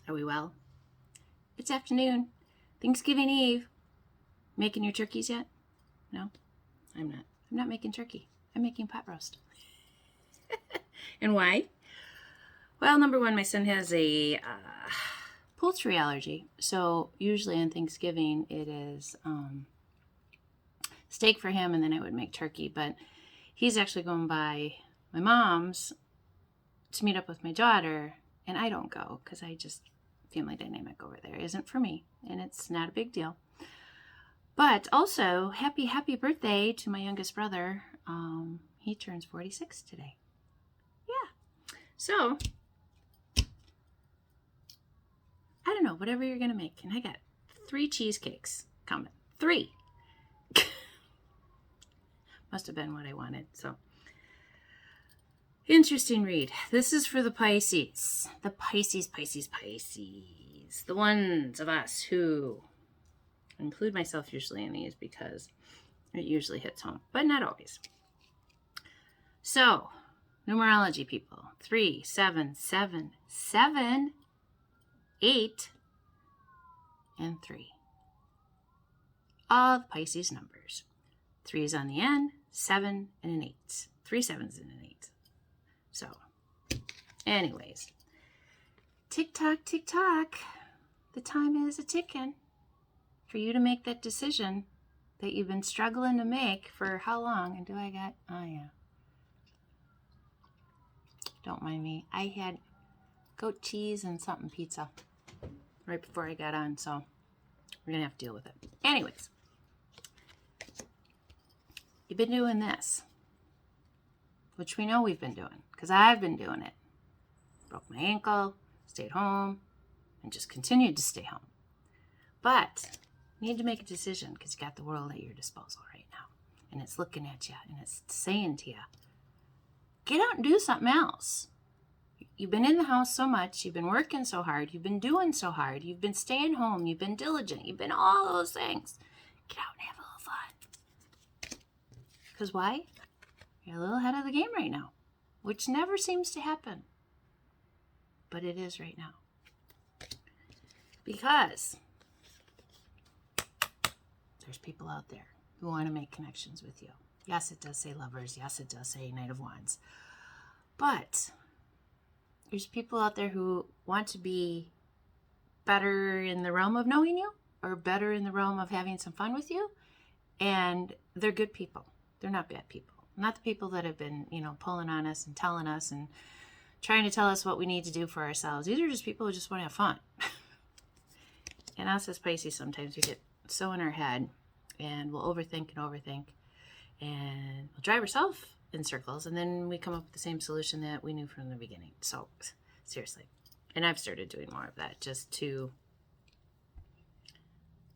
Are we well? It's afternoon. Thanksgiving Eve. Making your turkeys yet? No, I'm not. I'm not making turkey. I'm making pot roast. And why? Well, number one, my son has a poultry allergy. So usually on Thanksgiving, it is steak for him, and then I would make turkey. But he's actually going by my mom's to meet up with my daughter, and I don't go because family dynamic over there isn't for me, and it's not a big deal. But also, happy birthday to my youngest brother. He turns 46 today. Yeah. So, I don't know, whatever you're going to make. And I got 3 cheesecakes coming. 3. Must have been what I wanted. So, interesting read. This is for the Pisces. The Pisces. The ones of us who include myself usually in these because it usually hits home, but not always. So, numerology people. 3, 7, 7, 7, 8, and 3. All the Pisces numbers. 3 is on the end, 7 and an 8. 3 7s and an 8. So, anyways. Tick tock, tick tock. The time is a ticking for you to make that decision that you've been struggling to make for how long? And oh yeah. Don't mind me. I had goat cheese and something pizza right before I got on, so we're going to have to deal with it. Anyways, you've been doing this, which we know we've been doing, because I've been doing it. Broke my ankle, stayed home, and just continued to stay home. But you need to make a decision because you got the world at your disposal right now. And it's looking at you and it's saying to you, get out and do something else. You've been in the house so much. You've been working so hard. You've been doing so hard. You've been staying home. You've been diligent. You've been all those things. Get out and have a little fun. Because why? You're a little ahead of the game right now, which never seems to happen. But it is right now. Because there's people out there who want to make connections with you. Yes, it does say lovers. Yes, it does say Knight of Wands. But there's people out there who want to be better in the realm of knowing you or better in the realm of having some fun with you. And they're good people. They're not bad people. Not the people that have been, pulling on us and telling us and trying to tell us what we need to do for ourselves. These are just people who just want to have fun. And us as Pisces, sometimes we get so in our head and we'll overthink and we'll drive ourselves in circles, and then we come up with the same solution that we knew from the beginning. So, seriously. And I've started doing more of that just to,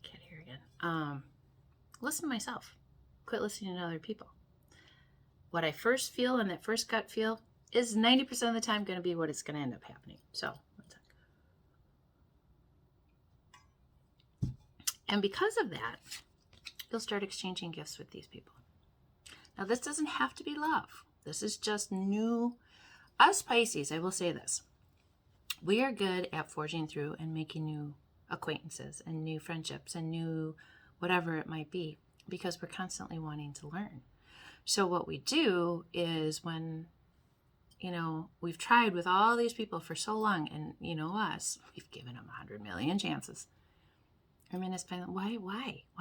can't hear again, listen to myself. Quit listening to other people. What I first feel and that first gut feel is 90% of the time going to be what is going to end up happening. So, one sec. And because of that, you'll start exchanging gifts with these people. Now, this doesn't have to be love. This is just new. Us Pisces, I will say this. We are good at forging through and making new acquaintances and new friendships and new whatever it might be because we're constantly wanting to learn. So what we do is when, we've tried with all these people for so long and, us, we've given them 100 million chances. I mean, it's been, why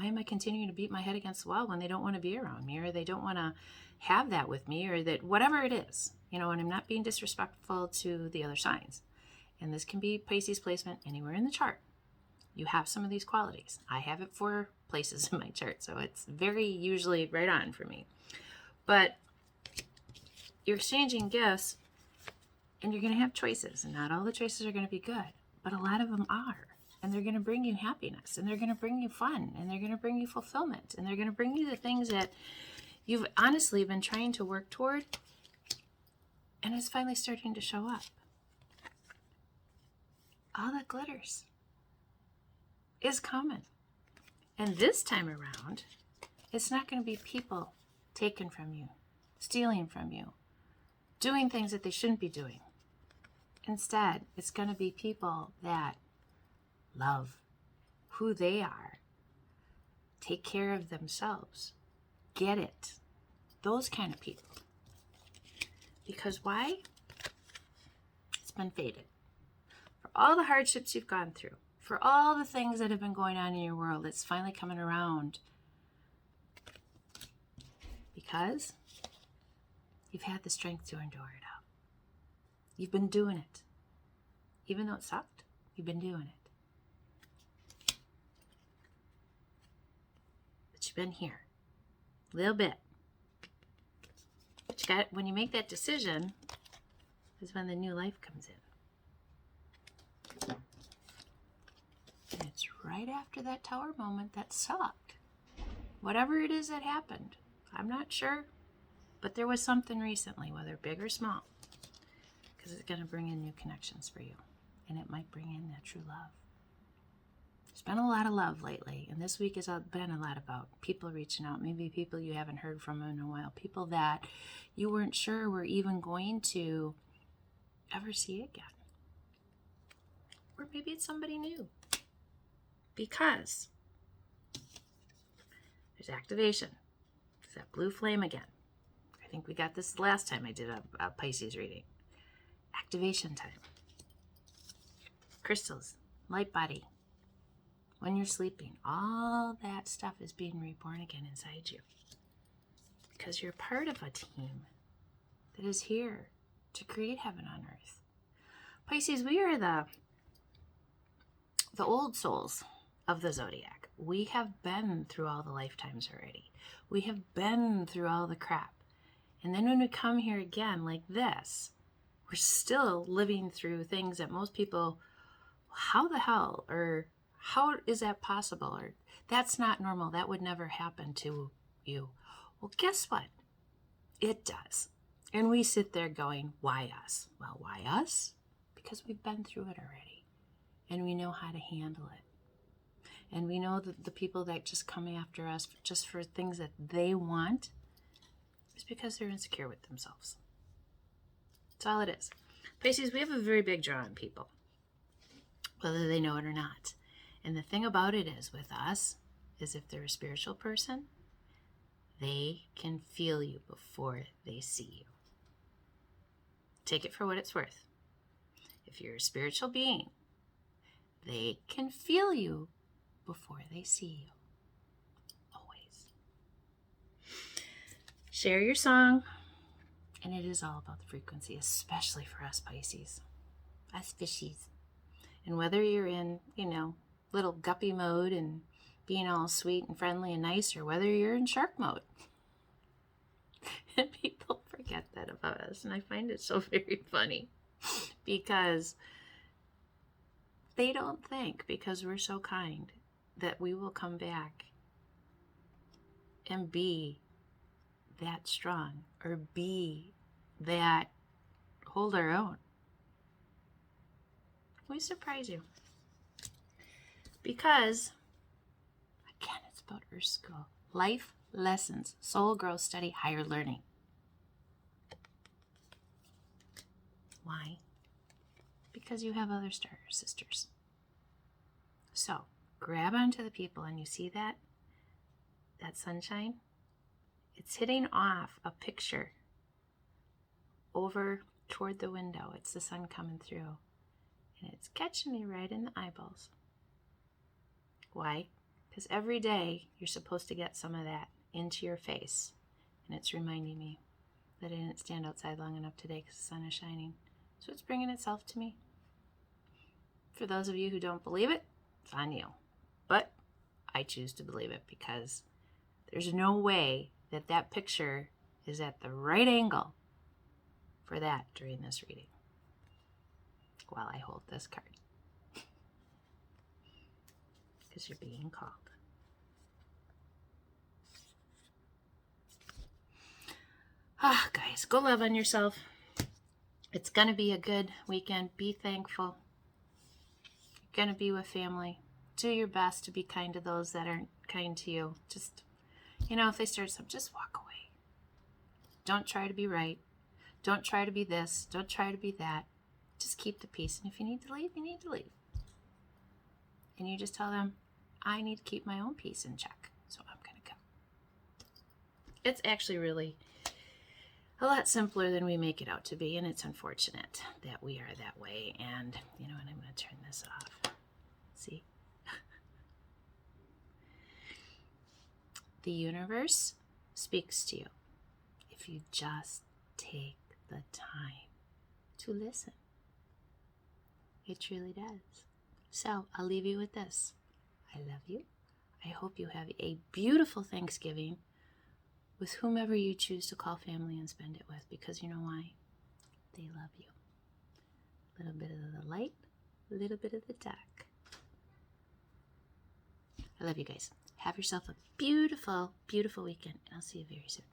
am I continuing to beat my head against the wall when they don't want to be around me or they don't want to have that with me or that whatever it is, and I'm not being disrespectful to the other signs. And this can be Pisces placement anywhere in the chart. You have some of these qualities. I have it for places in my chart, so it's very usually right on for me. But you're exchanging gifts and you're going to have choices, and not all the choices are going to be good, but a lot of them are. And they're going to bring you happiness, and they're going to bring you fun, and they're going to bring you fulfillment, and they're going to bring you the things that you've honestly been trying to work toward, and it's finally starting to show up. All that glitters is coming. And this time around, it's not going to be people taken from you, stealing from you, doing things that they shouldn't be doing. Instead, it's going to be people that love who they are, take care of themselves, get it. Those kind of people. Because why? It's been fated. For all the hardships you've gone through, for all the things that have been going on in your world, it's finally coming around. Because you've had the strength to endure it out. You've been doing it. Even though it sucked, you've been doing it. But you've been here. A little bit. But you got, when you make that decision, is when the new life comes in. And it's right after that tower moment that sucked. Whatever it is that happened, I'm not sure. But there was something recently, whether big or small. Because it's going to bring in new connections for you. And it might bring in that true love. There's been a lot of love lately. And this week has been a lot about people reaching out. Maybe people you haven't heard from in a while. People that you weren't sure were even going to ever see again. Or maybe it's somebody new. Because there's activation. There's that blue flame again. I think we got this last time I did a Pisces reading. Activation time. Crystals, light body. When you're sleeping, all that stuff is being reborn again inside you. Because you're part of a team that is here to create heaven on earth. Pisces, we are the old souls of the zodiac. We have been through all the lifetimes already. We have been through all the crap. And then when we come here again like this, we're still living through things that most people, how the hell, or how is that possible? Or that's not normal. That would never happen to you. Well, guess what? It does. And we sit there going, why us? Well, why us? Because we've been through it already. And we know how to handle it. And we know that the people that just come after us just for things that they want is because they're insecure with themselves. That's all it is. Pisces, we have a very big draw on people, whether they know it or not. And the thing about it is with us, is if they're a spiritual person, they can feel you before they see you. Take it for what it's worth. If you're a spiritual being, they can feel you before they see you. Always. Share your song. And it is all about the frequency, especially for us Pisces, us fishies. And whether you're in, little guppy mode and being all sweet and friendly and nice, or whether you're in shark mode. And people forget that about us. And I find it so very funny because they don't think, because we're so kind, that we will come back and be that strong or be that hold our own. We surprise you. Because, again, it's about Earth School. Life lessons, soul growth, study, higher learning. Why? Because you have other star sisters. So, grab onto the people, and you see that sunshine? It's hitting off a picture over toward the window. It's the sun coming through. And it's catching me right in the eyeballs. Why? Because every day you're supposed to get some of that into your face. And it's reminding me that I didn't stand outside long enough today because the sun is shining. So it's bringing itself to me. For those of you who don't believe it, it's on you. But I choose to believe it because there's no way that picture is at the right angle for that during this reading while I hold this card. Because you're being called. Guys, go love on yourself. It's going to be a good weekend. Be thankful. You're going to be with family. Do your best to be kind to those that aren't kind to you. Just, if they start something, just walk away. Don't try to be right. Don't try to be this. Don't try to be that. Just keep the peace. And if you need to leave, you need to leave. And you just tell them, I need to keep my own peace in check, so I'm going to go. It's actually really a lot simpler than we make it out to be, and it's unfortunate that we are that way. And you know what, I'm going to turn this off. See? The universe speaks to you if you just take the time to listen. It truly does. So I'll leave you with this. I love you. I hope you have a beautiful Thanksgiving with whomever you choose to call family and spend it with, because you know why? They love you. A little bit of the light, a little bit of the dark. I love you guys. Have yourself a beautiful, beautiful weekend, and I'll see you very soon.